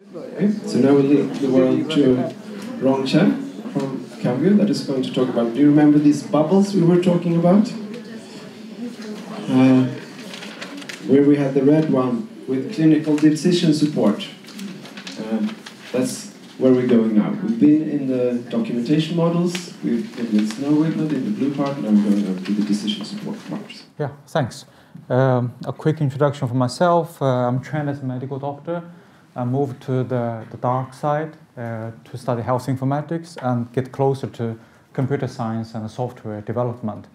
Okay, so now we'll leave the world to Rong Chen from Cambio that is going to talk about, do you remember these bubbles we were talking about? Where we had the red one with clinical decision support. That's where we're going now. We've been in the documentation models, we've been with Snow Wiglet in the blue part, now we're going over to the decision support parts. Yeah, thanks. A quick introduction for myself. I'm trained as a medical doctor. I moved to the dark side to study health informatics and get closer to computer science and software development.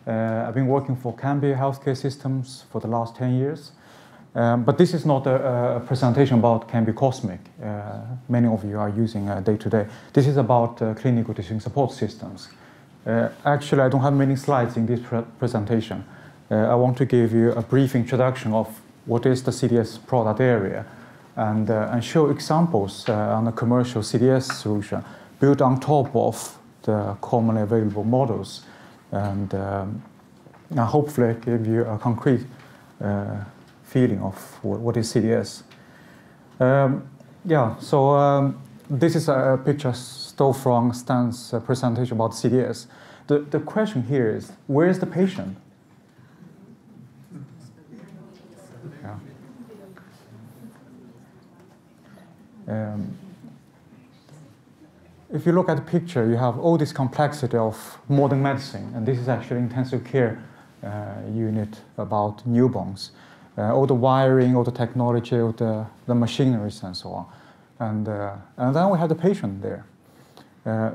I've been working for Cambio Healthcare Systems for the last 10 years. But this is not a presentation about Cambio Cosmic. Many of you are using day to day. This is about clinical decision support systems. Actually, I don't have many slides in this presentation. I want to give you a brief introduction of what is the CDS product area and show examples on a commercial CDS solution built on top of the commonly available models and hopefully give you a concrete feeling of what is CDS. This is a picture stole from Stan's presentation about CDS. The question here is, where is the patient? If you look at the picture, you have all this complexity of modern medicine, and this is actually intensive care unit about newborns. All the wiring, all the technology, all the machineries, and so on. And then we have the patient there.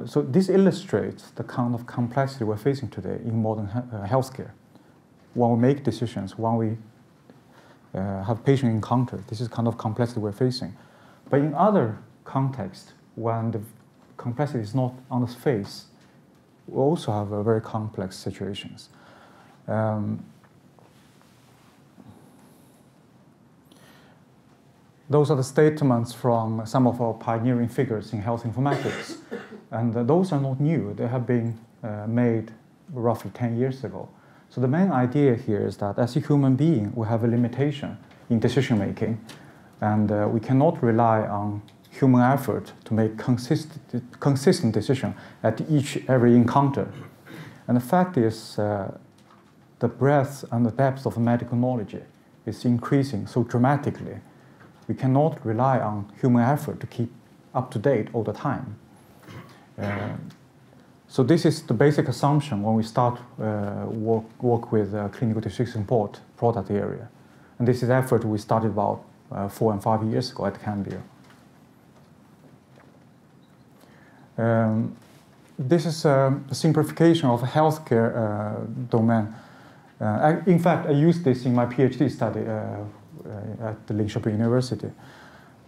So this illustrates the kind of complexity we're facing today in modern healthcare. When we make decisions, when we have patient encounter, this is kind of complexity we're facing. But in other contexts, when the complexity is not on the face, we also have very complex situations. Those are the statements from some of our pioneering figures in health informatics. And those are not new. They have been made roughly 10 years ago. So the main idea here is that as a human being, we have a limitation in decision making. And we cannot rely on human effort to make consistent decision at every encounter. And the fact is, the breadth and the depth of medical knowledge is increasing so dramatically. We cannot rely on human effort to keep up to date all the time. So this is the basic assumption when we start work with clinical decision support product area. And this is effort we started about 4 and 5 years ago at Cambio. This is a simplification of a healthcare domain. In fact, I used this in my PhD study at the Linköping University.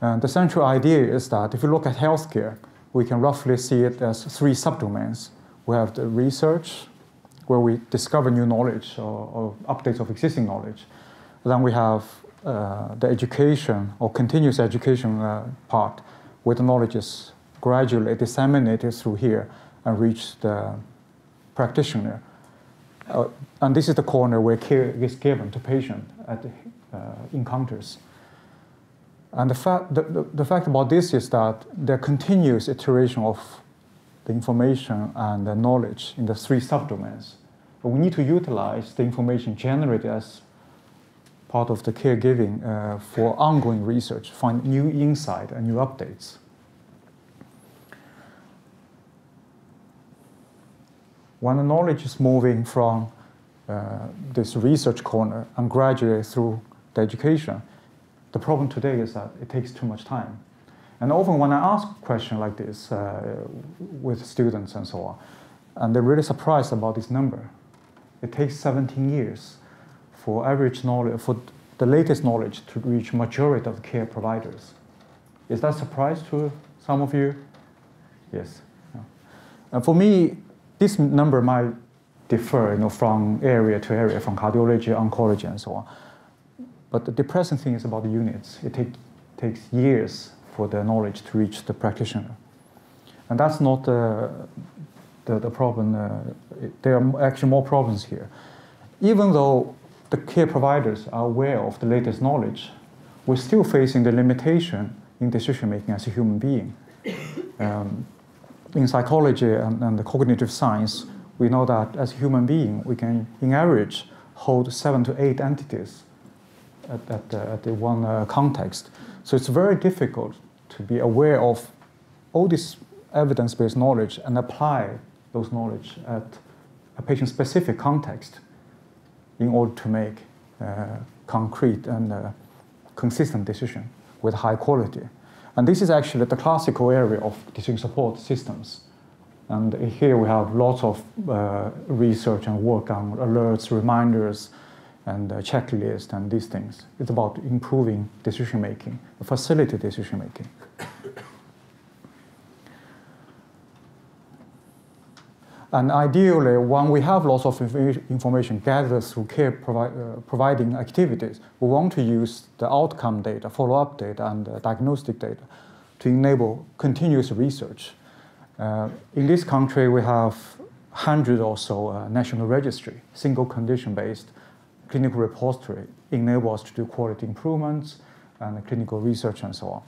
The central idea is that if you look at healthcare, we can roughly see it as 3 subdomains. We have the research, where we discover new knowledge or updates of existing knowledge. Then we have the education or continuous education part, where the knowledge is gradually disseminated through here and reach the practitioner. And this is the corner where care is given to patient at encounters. And the fact about this is that there are continuous iteration of the information and the knowledge in the 3 subdomains. But we need to utilize the information generated as part of the caregiving for ongoing research, find new insight and new updates. When the knowledge is moving from this research corner and gradually through the education, the problem today is that it takes too much time. And often when I ask a question like this with students and so on, and they're really surprised about this number. It takes 17 years for average knowledge, for the latest knowledge to reach majority of care providers. Is that a surprise to some of you? Yes. Yeah. And for me, this number might differ, from area to area, from cardiology, oncology, and so on. But the depressing thing is about the units. It takes years for the knowledge to reach the practitioner. And that's not the problem. There are actually more problems here. Even though the care providers are aware of the latest knowledge, we're still facing the limitation in decision-making as a human being. In psychology and the cognitive science, we know that as a human being, we can, in average, hold 7 to 8 entities at the one context. So it's very difficult to be aware of all this evidence-based knowledge and apply those knowledge at a patient-specific context in order to make concrete and consistent decision with high quality. And this is actually the classical area of decision support systems. And here we have lots of research and work on alerts, reminders, and checklists and these things. It's about improving decision-making, facilitate decision-making. And ideally, when we have lots of information gathered through care providing activities, we want to use the outcome data, follow-up data, and diagnostic data to enable continuous research. In this country, we have 100 or so national registry, single condition-based clinical repository, enable us to do quality improvements and clinical research and so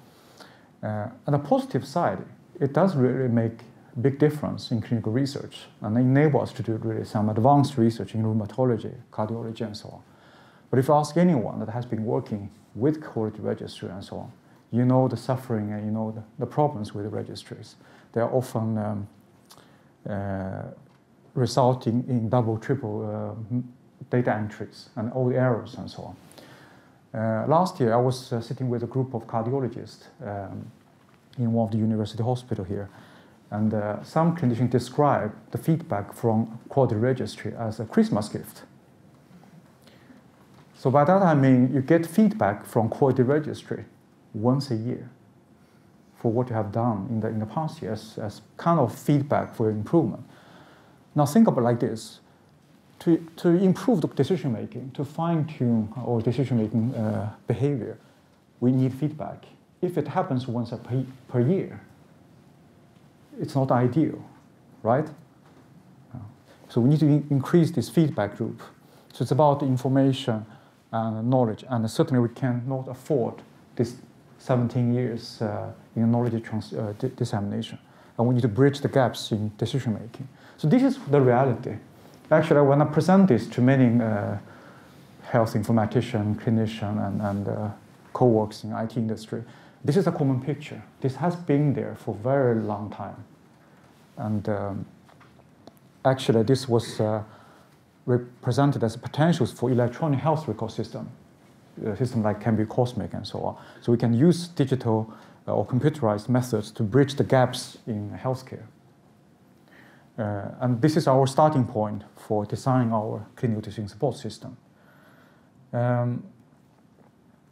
on. On the positive side, it does really make big difference in clinical research and enable us to do really some advanced research in rheumatology, cardiology, and so on. But if you ask anyone that has been working with quality registry and so on, you know the suffering and you know the problems with the registries. They are often resulting in double, triple data entries and all the errors and so on. Last year, I was sitting with a group of cardiologists in one of the university hospitals here. And some clinicians describe the feedback from quality registry as a Christmas gift. So by that I mean you get feedback from quality registry once a year for what you have done in the past years as kind of feedback for improvement. Now think about it like this. To improve the decision-making, to fine-tune our decision-making behavior, we need feedback. If it happens once per year, it's not ideal, right? So we need to increase this feedback loop. So it's about information and knowledge, and certainly we cannot afford this 17 years in knowledge dissemination. And we need to bridge the gaps in decision-making. So this is the reality. Actually, when I present this to many health informaticians, clinicians, and co-workers in IT industry, this is a common picture. This has been there for a very long time. And actually, this was represented as potentials for electronic health record system, a system like Cambio Cosmic and so on. So we can use digital or computerized methods to bridge the gaps in healthcare. And this is our starting point for designing our clinical decision support system.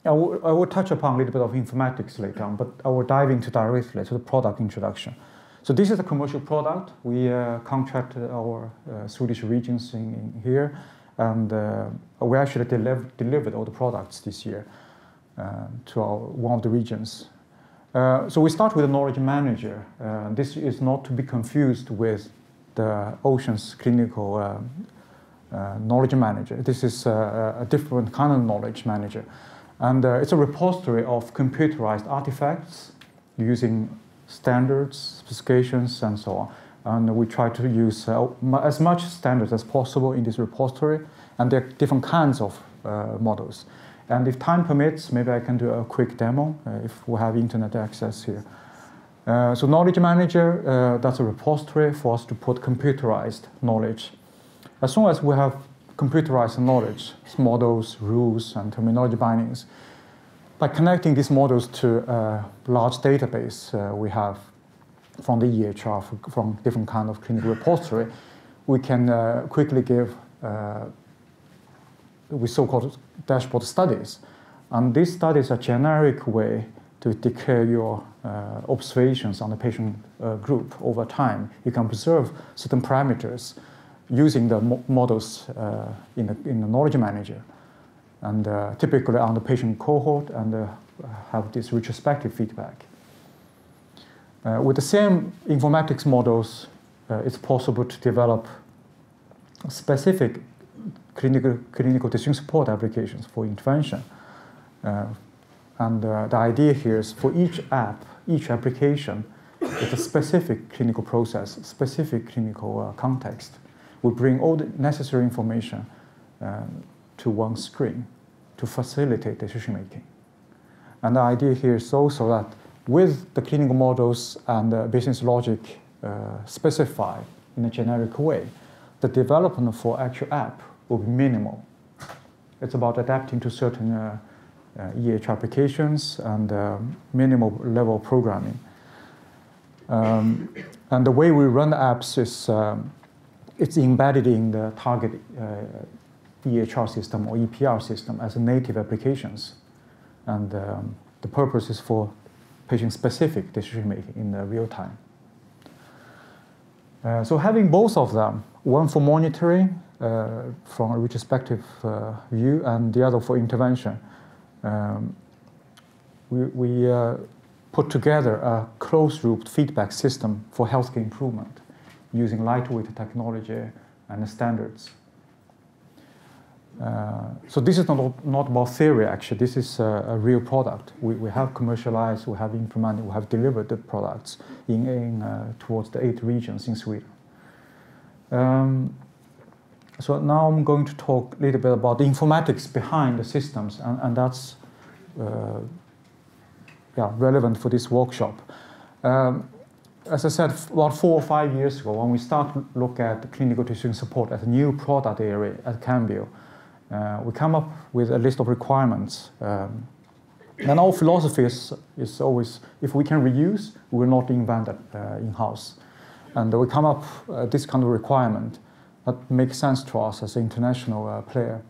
I will touch upon a little bit of informatics later on, but I will dive into directly to the product introduction. So this is a commercial product. We contracted our Swedish regions in here, and we actually delivered all the products this year to one of the regions. So we start with a knowledge manager. This is not to be confused with the Ocean's clinical knowledge manager. This is a different kind of knowledge manager. And it's a repository of computerized artifacts using standards, specifications, and so on. And we try to use as much standards as possible in this repository. And there are different kinds of models. And if time permits, maybe I can do a quick demo if we have internet access here. So knowledge manager, that's a repository for us to put computerized knowledge. As soon as we have computerized knowledge, models, rules, and terminology bindings, by connecting these models to a large database we have from the EHR, from different kind of clinical repository, we can quickly give with so-called dashboard studies. And these studies are a generic way to declare your observations on the patient group over time. You can preserve certain parameters using the models in the knowledge manager, and typically on the patient cohort, and have this retrospective feedback. With the same informatics models, it's possible to develop specific clinical decision support applications for intervention. And the idea here is for each app, each application, it's a specific clinical process, specific clinical context. We bring all the necessary information to one screen to facilitate decision making. And the idea here is also that with the clinical models and the business logic specified in a generic way, the development for actual app will be minimal. It's about adapting to certain EHR applications and minimal level programming. And the way we run the apps is it's embedded in the target EHR system or EPR system as native applications. And the purpose is for patient-specific decision-making in the real time. So having both of them, one for monitoring from a retrospective view and the other for intervention, we put together a closed-loop feedback system for healthcare improvement using lightweight technology and standards. So this is not about theory, actually. This is a real product. We have commercialized, we have implemented, we have delivered the products towards the 8 regions in Sweden. So now I'm going to talk a little bit about the informatics behind the systems, and that's relevant for this workshop. As I said, about 4 or 5 years ago, when we start to look at clinical decision support as a new product area at Cambio, we come up with a list of requirements. And our philosophy is always, if we can reuse, we will not invent it in-house. And we come up this kind of requirement that makes sense to us as an international player.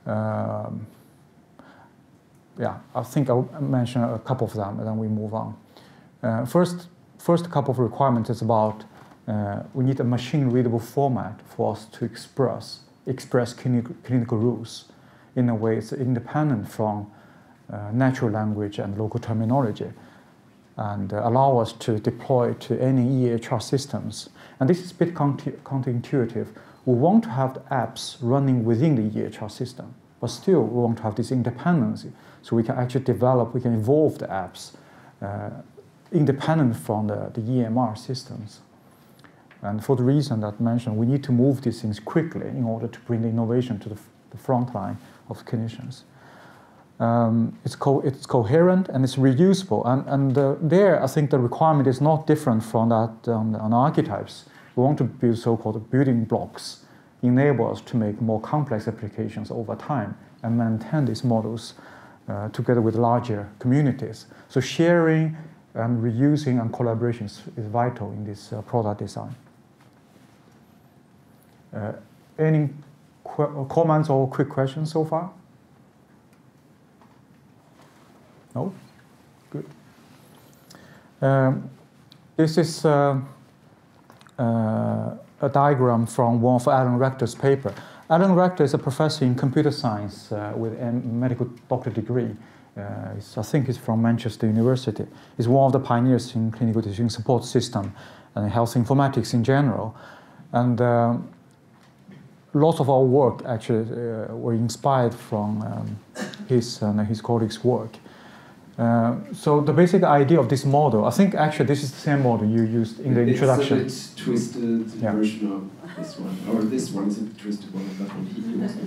I think I'll mention a couple of them, and then we move on. First couple of requirements is about we need a machine-readable format for us to express clinical rules in a way it's independent from natural language and local terminology, and allow us to deploy to any EHR systems. And this is a bit counterintuitive. We want to have the apps running within the EHR system, but still we want to have this independency, so we can actually develop, we can evolve the apps independent from the EMR systems. And for the reason that I mentioned, we need to move these things quickly in order to bring the innovation to the front line of clinicians. It's coherent and it's reusable. And there, I think the requirement is not different from that on archetypes. We want to build so-called building blocks, enable us to make more complex applications over time and maintain these models together with larger communities. So sharing and reusing and collaboration is vital in this product design. Any comments or quick questions so far? No? Good. This is a diagram from one of Alan Rector's paper. Alan Rector is a professor in computer science with a medical doctorate degree. I think he's from Manchester University. He's one of the pioneers in clinical decision support system and health informatics in general. And lots of our work actually were inspired from his and his colleagues' work. So the basic idea of this model, I think actually this is the same model you used in the introduction. It's a bit twisted version of this one, or this one is a twisted one of that one he used.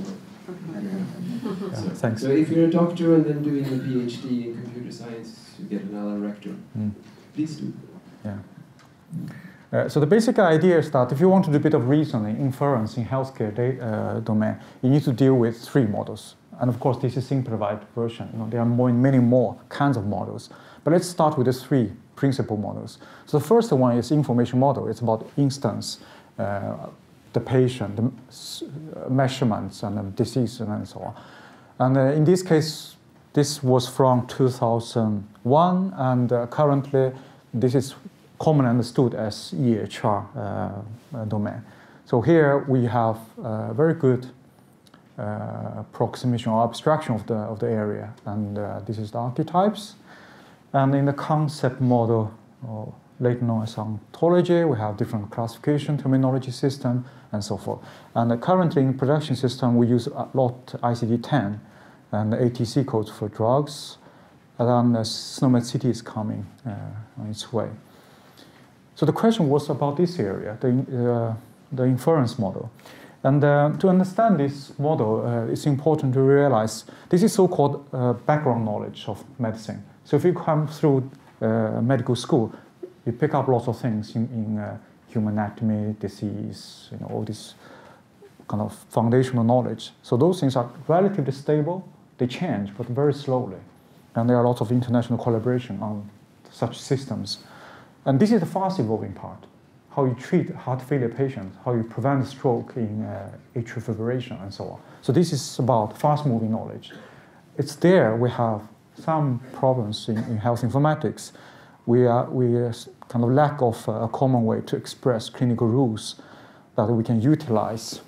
Thanks. So if you're a doctor and then doing a PhD in computer science, you get an Alan Rector. Please do. So the basic idea is that if you want to do a bit of reasoning, inference in healthcare domain, you need to deal with 3 models. And of course, this is simplified version. There are many more kinds of models. But let's start with the 3 principal models. So the first one is information model. It's about instance, the patient, the measurements, and the disease, and so on. And in this case, this was from 2001, and currently this is commonly understood as EHR domain. So here we have very good approximation or abstraction of the area, and this is the archetypes. And in the concept model, or later known as ontology, we have different classification, terminology system, and so forth. And currently in production system, we use a lot ICD-10 and the ATC codes for drugs, and then SNOMED City is coming on its way. So the question was about this area, the inference model. And to understand this model, it's important to realize this is so-called background knowledge of medicine. So if you come through medical school, you pick up lots of things in human anatomy, disease, all this kind of foundational knowledge. So those things are relatively stable. They change, but very slowly. And there are lots of international collaboration on such systems. And this is the fast-evolving part. How you treat heart failure patients, how you prevent stroke in atrial fibrillation, and so on. So this is about fast-moving knowledge. It's there we have some problems in health informatics. We kind of lack of a common way to express clinical rules that we can utilize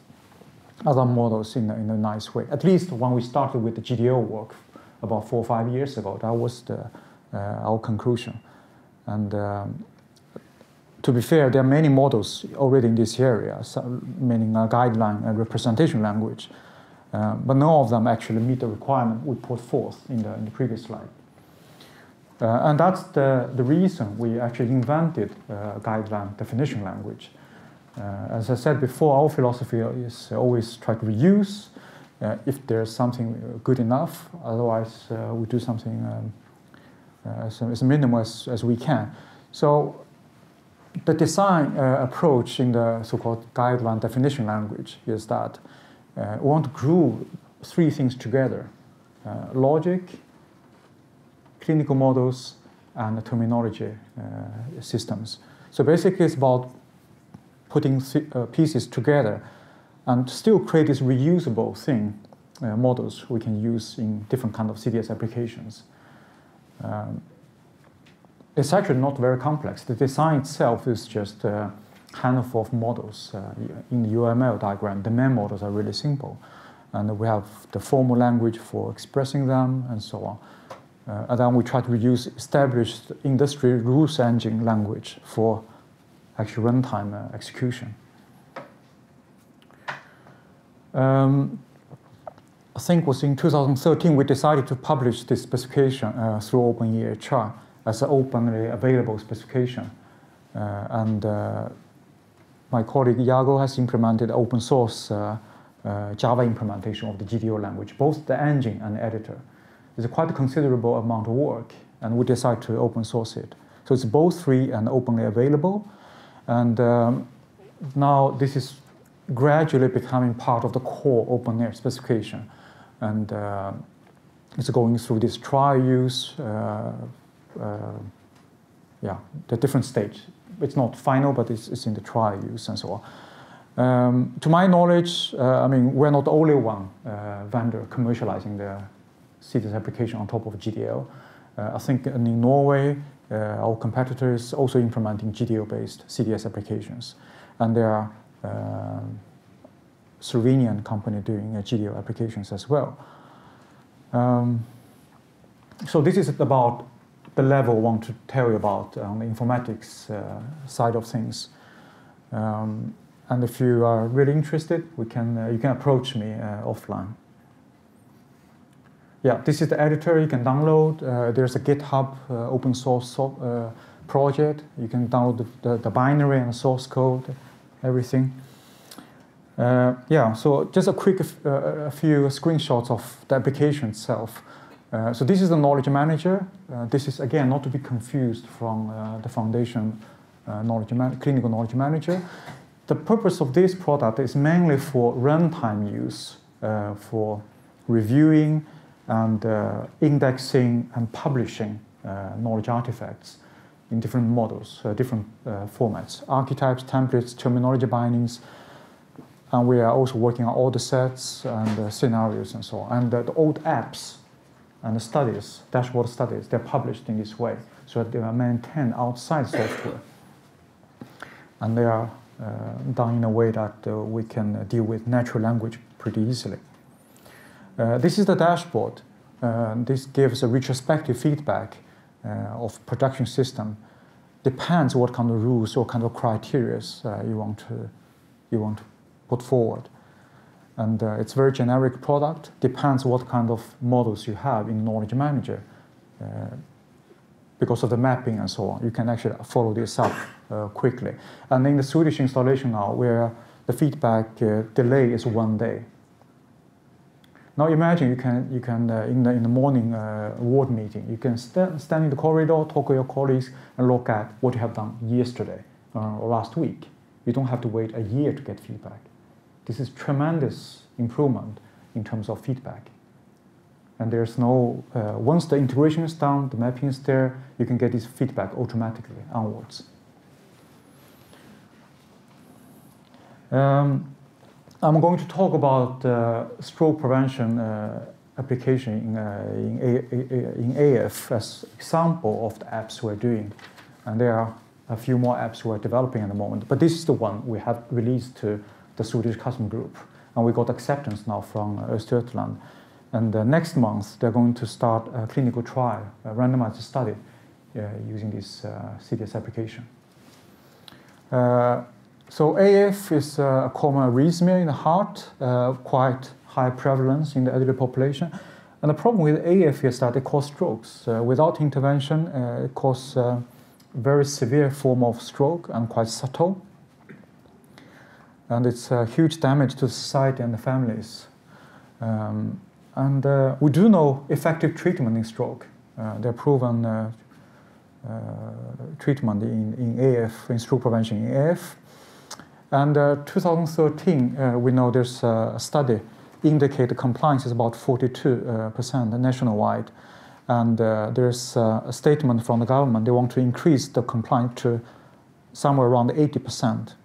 other models in a nice way. At least when we started with the GDO work about 4 or 5 years ago, that was our conclusion. And to be fair, there are many models already in this area, meaning a guideline and representation language, but none of them actually meet the requirement we put forth in the previous slide. And that's the reason we actually invented guideline definition language. As I said before, our philosophy is always try to reuse if there's something good enough. Otherwise, we do something as minimal as we can. So the design approach in the so-called guideline definition language is that we want to group 3 things together: logic, clinical models, and terminology systems. So basically it's about putting pieces together and still create this reusable thing, models we can use in different kind of CDS applications. It's actually not very complex. The design itself is just a handful of models. In the UML diagram, the main models are really simple. And we have the formal language for expressing them and so on. And then we try to use established industry rules engine language for actual runtime execution. I think it was in 2013 we decided to publish this specification through openEHR as an openly available specification. And my colleague Iago has implemented open source Java implementation of the GDO language, both the engine and the editor. It's quite a considerable amount of work, and we decided to open source it. So it's both free and openly available. And now this is gradually becoming part of the core openEHR specification. And it's going through this trial use, the different stage. It's not final, but it's in the trial use and so on. To my knowledge, I mean, we're not the only one vendor commercializing the CDS application on top of GDL. I think in Norway, our competitor is also implementing GDL-based CDS applications. And there are Slovenian company doing GDL applications as well. So this is about the level I want to tell you about on the informatics side of things. And if you are really interested, you can approach me offline. Yeah, this is the editor you can download. There's a GitHub open source project. You can download the binary and the source code, everything. Yeah, so just a quick a few screenshots of the application itself. So this is the knowledge manager. This is, again, not to be confused from the foundation clinical knowledge manager. The purpose of this product is mainly for runtime use, for reviewing and indexing and publishing knowledge artifacts in different models, different formats, archetypes, templates, terminology bindings. And we are also working on all the sets and scenarios and so on. And the old apps and the studies, dashboard studies, they're published in this way, so that they are maintained outside software. And they are done in a way that we can deal with natural language pretty easily. This is the dashboard. This gives a retrospective feedback of production system. Depends what kind of rules or kind of criteria you want to put forward. And it's a very generic product. Depends what kind of models you have in Knowledge Manager. because of the mapping and so on. You can actually follow this up quickly. And in the Swedish installation now, where the feedback delay is 1 day. Now imagine you can in the morning ward meeting, you can stand in the corridor, talk to your colleagues, and look at what you have done yesterday or last week. You don't have to wait a year to get feedback. This is tremendous improvement in terms of feedback. And there's no, once the integration is done, the mapping is there, you can get this feedback automatically onwards. I'm going to talk about stroke prevention application in AF as example of the apps we're doing. And there are a few more apps we're developing at the moment. But this is the one we have released to the Swedish customer group. And we got acceptance now from Östergötland. And next month, they're going to start a clinical trial, a randomized study using this CDS application. So AF is a common arrhythmia in the heart, quite high prevalence in the elderly population. And the problem with AF is that it causes strokes. Without intervention, it causes a very severe form of stroke and quite subtle. And it's a huge damage to society and the families. And we do know effective treatment in stroke. There are proven treatment in AF, in stroke prevention in AF. And 2013, we know there's a study indicate the compliance is about 42% nationwide. And there's a statement from the government, they want to increase the compliance to somewhere around 80%.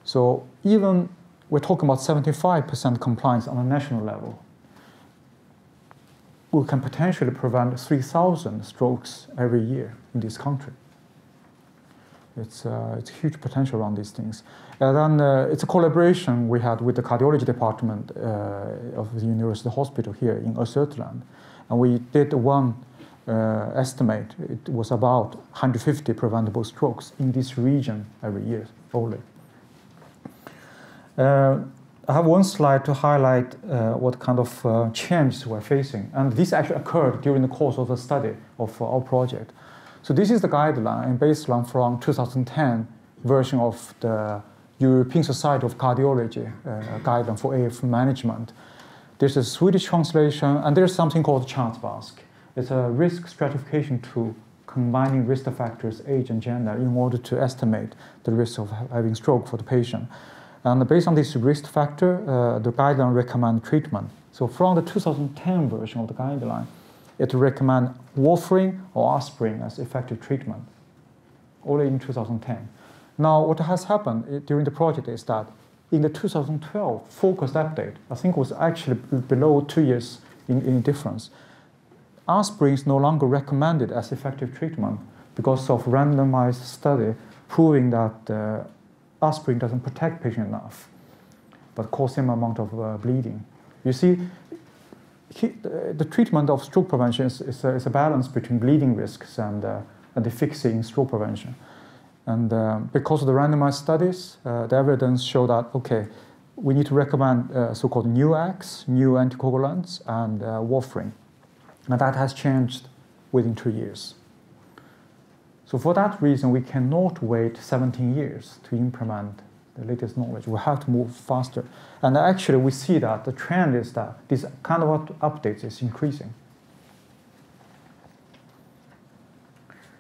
So even we're talking about 75% compliance on a national level. We can potentially prevent 3,000 strokes every year in this country. It's huge potential around these things. And then it's a collaboration we had with the cardiology department of the University Hospital here in Östergötland. And we did one estimate. It was about 150 preventable strokes in this region every year only. I have one slide to highlight what kind of changes we're facing. And this actually occurred during the course of the study of our project. So this is the guideline, baseline from 2010 version of the European Society of Cardiology guideline for AF management. There's a Swedish translation, and there's something called ChartBask. It's a risk stratification tool combining risk factors, age and gender, in order to estimate the risk of having stroke for the patient. And based on this risk factor, the guideline recommends treatment. So from the 2010 version of the guideline, it recommends warfarin or aspirin as effective treatment, only in 2010. Now, what has happened during the project is that in the 2012 focused update, I think it was actually below 2 years in difference, aspirin is no longer recommended as effective treatment because of randomized study proving that aspirin doesn't protect patient enough, but cause same amount of bleeding. You see, the treatment of stroke prevention is a balance between bleeding risks and efficacy in stroke prevention. And because of the randomized studies, the evidence showed that, okay, we need to recommend so-called NEWACs, new anticoagulants, and warfarin. And that has changed within 2 years. So for that reason, we cannot wait 17 years to implement the latest knowledge. We have to move faster. And actually, we see that the trend is that this kind of updates is increasing.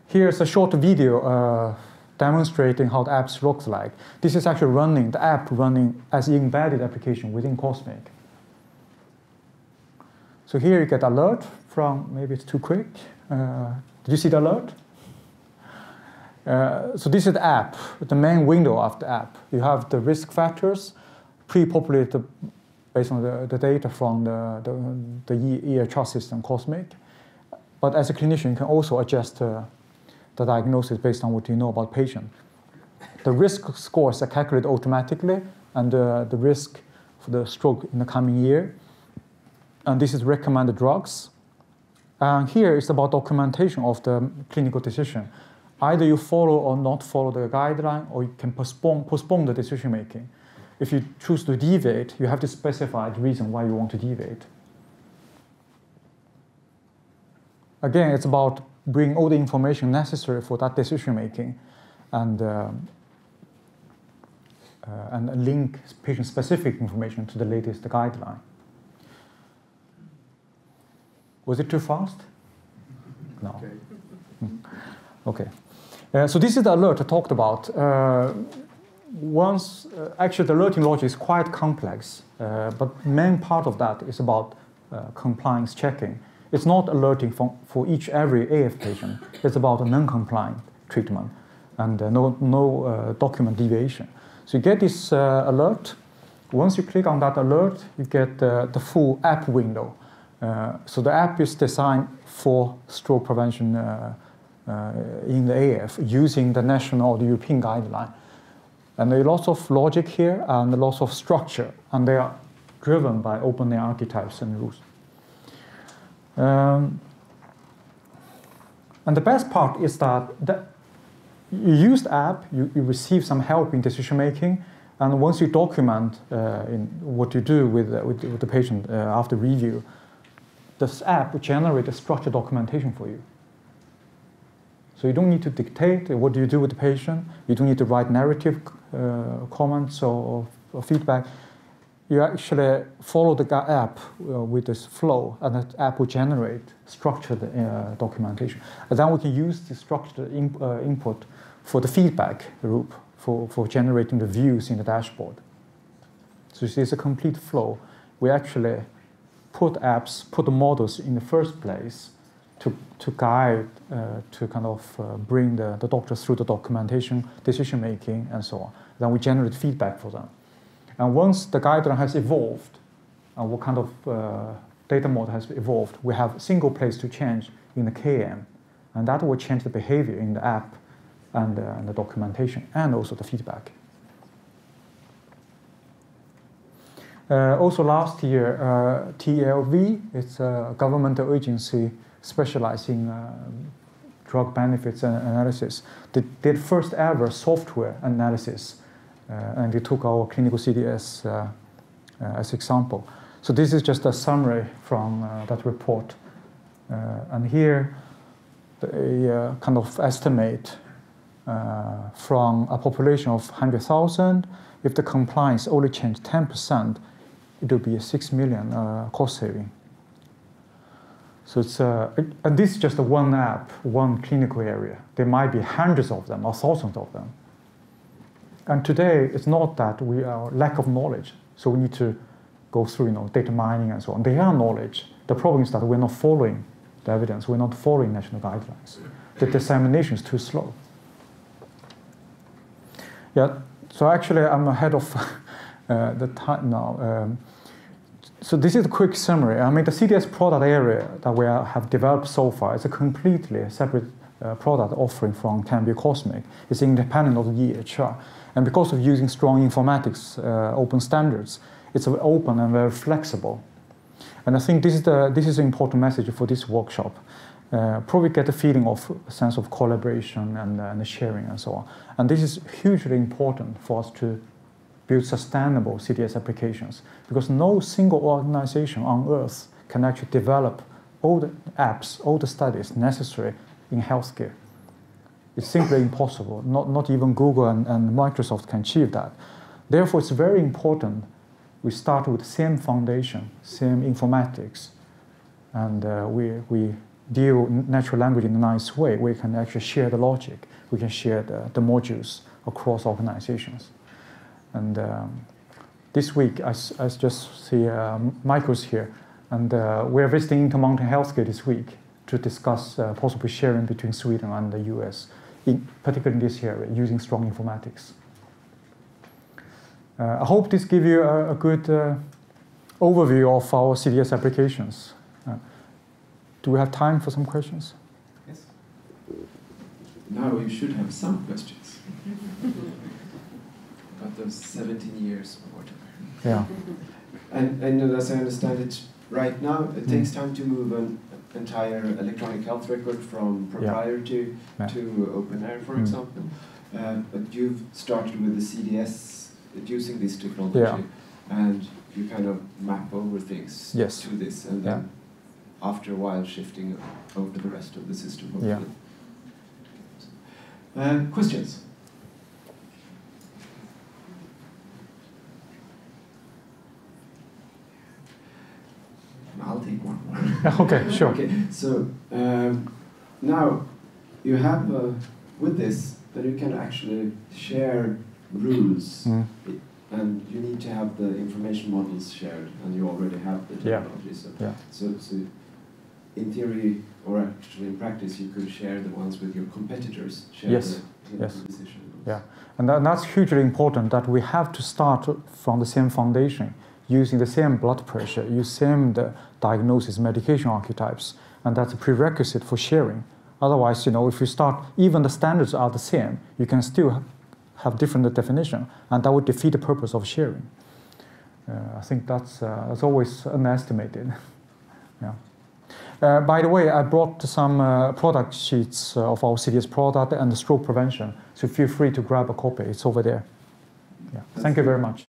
Here's a short video demonstrating how the apps looks like. This is actually running, the app running as an embedded application within Cosmic. So here you get alert from, maybe it's too quick. Did you see the alert? So this is the app, the main window of the app. You have the risk factors pre-populated based on the data from the EHR system, Cosmic. But as a clinician, you can also adjust the diagnosis based on what you know about patient. The risk scores are calculated automatically, and the risk for the stroke in the coming year. And this is recommended drugs. And here is about documentation of the clinical decision. Either you follow or not follow the guideline, or you can postpone the decision making. If you choose to deviate, you have to specify the reason why you want to deviate. again, it's about bringing all the information necessary for that decision making, and link patient-specific information to the latest guideline. Was it too fast? No. Okay. So this is the alert I talked about. Actually, the alerting logic is quite complex, but main part of that is about compliance checking. It's not alerting for every AF patient. It's about a non-compliant treatment and no document deviation. So you get this alert. Once you click on that alert, you get the full app window. So the app is designed for stroke prevention in the AF using the national or the European guideline. And there are lots of logic here and lots of structure, and they are driven by openEHR archetypes and rules. And the best part is that you use the app, you receive some help in decision making, and once you document in what you do with the patient after review, this app will generate a structured documentation for you. So you don't need to dictate what do you do with the patient. You don't need to write narrative comments or feedback. You actually follow the app with this flow, and the app will generate structured documentation. And then we can use the structured input for the feedback loop for generating the views in the dashboard. So it's a complete flow. We actually put the models in the first place to guide, to kind of bring the doctors through the documentation, decision making, and so on. Then we generate feedback for them. And once the guideline has evolved, and what kind of data model has evolved, we have a single place to change in the KM, and that will change the behavior in the app and the documentation, and also the feedback. Also last year, TLV, it's a governmental agency specializing drug benefits and analysis. They did first ever software analysis, and they took our clinical CDS as example. So this is just a summary from that report. And here they kind of estimate from a population of 100,000, if the compliance only changed 10%, it will be a 6 million cost saving. So it's and this is just one app, one clinical area. There might be hundreds of them or thousands of them. And today, it's not that we are lack of knowledge, so we need to go through, data mining and so on. They are knowledge. The problem is that we're not following the evidence. We're not following national guidelines. The dissemination is too slow. Yeah. So actually, I'm ahead of the time now. So this is a quick summary. I mean, the CDS product area that we have developed so far is a completely separate product offering from Cambio Cosmic. It's independent of the EHR. And because of using strong informatics open standards, it's open and very flexible. And I think this is an important message for this workshop. Probably get a feeling of a sense of collaboration and sharing and so on. And this is hugely important for us to build sustainable CDS applications, because no single organization on earth can actually develop all the apps, all the studies necessary in healthcare. It's simply impossible. Not even Google and Microsoft can achieve that. Therefore, it's very important we start with the same foundation, same informatics, and we deal natural language in a nice way. We can actually share the logic. We can share the modules across organizations. And this week, I just see Michael's here, and we're visiting Intermountain Healthcare this week to discuss possible sharing between Sweden and the US, particularly in this area, using strong informatics. I hope this gives you a good overview of our CDS applications. Do we have time for some questions? Yes. Now you should have some questions. About those 17 years or whatever. Yeah. And as I understand it, right now it takes time to move an entire electronic health record from proprietary to openEHR, for example. But you've started with the CDS using this technology, and you kind of map over things to this, and then after a while shifting over the rest of the system, hopefully. Yeah. Questions? I'll take one more. Okay, sure. Okay, so now you have with this that you can actually share rules, and you need to have the information models shared, and you already have the technology. So in theory, or actually in practice, you could share the ones with your competitors. Share the clinical decision rules. Yeah, and that's hugely important. That we have to start from the same foundation, using the same blood pressure, use same diagnosis, medication archetypes, and that's a prerequisite for sharing. Otherwise, if you start, even the standards are the same, you can still have different definition, and that would defeat the purpose of sharing. I think that's always underestimated. Yeah. By the way, I brought some product sheets of our CDS product and the stroke prevention, so feel free to grab a copy. It's over there. Yeah. Thank you very much.